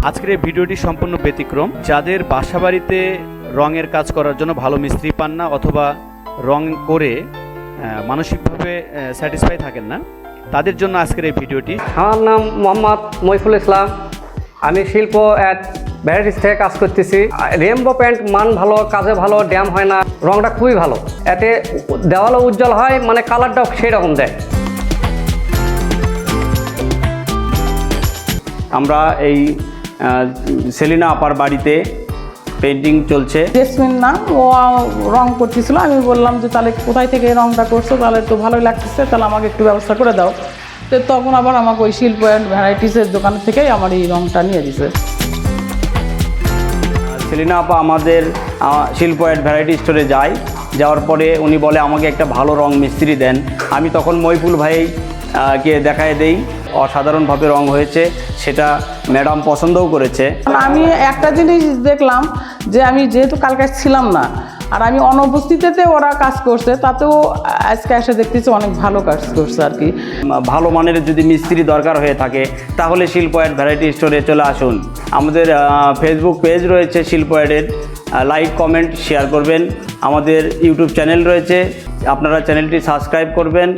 আজকের এই ভিডিওটি সম্পূর্ণ ব্যতিক্রম। যাদের বাসাবাড়িতে রঙের কাজ করার জন্য ভালো মিস্ত্রি পান না অথবা রং করে মানসিকভাবে স্যাটিসফাই থাকেন না, তাদের জন্য আজকের এই ভিডিওটি। আমার নাম মোহাম্মদ মইফুল ইসলাম। আমি শিল্প অ্যাট ভ্যারাইটিস থেকে কাজ করতেছি। রেমবো প্যান্ট মান ভালো, কাজে ভালো, ড্যাম হয় না, রংটা খুবই ভালো। এতে দেওয়ালও উজ্জ্বল হয়, মানে কালারটাও সেই রকম দেয়। আমরা এই সেলিনা আপার বাড়িতে পেন্টিং চলছে। জেসমিন না, ও রং করতেছিল। আমি বললাম যে তাহলে কোথায় থেকে রংটা করছো, তাহলে তো ভালোই লাগতেছে, তাহলে আমাকে একটু ব্যবস্থা করে দাও। তো তখন আবার আমাকে ওই শিল্প অ্যান্ড ভ্যারাইটিসের দোকান থেকেই আমার এই রংটা নিয়ে দিছে। সেলিনা আপা আমাদের শিল্প অ্যাট ভ্যারাইটি স্টোরে যায়, যাওয়ার পরে উনি বলে আমাকে একটা ভালো রং মিস্ত্রি দেন। আমি তখন মইফুল ভাইকে দেখায় দেই, অসাধারণভাবে রং হয়েছে, সেটা ম্যাডাম পছন্দও করেছে। আমি একটা জিনিস দেখলাম যে আমি যেহেতু কালকে ছিলাম না আর আমি অনুপস্থিতিতে ওরা কাজ করছে, তাতেও আজকে এসে দেখতেছি অনেক ভালো কাজ করছে আর কি। ভালো মানের যদি মিস্ত্রি দরকার হয়ে থাকে তাহলে শিল্প অ্যাট ভ্যারাইটি স্টোরে চলে আসুন। আমাদের ফেসবুক পেজ রয়েছে শিল্প অ্যাডের, লাইক কমেন্ট শেয়ার করবেন। আমাদের ইউটিউব চ্যানেল রয়েছে, আপনারা চ্যানেলটি সাবস্ক্রাইব করবেন।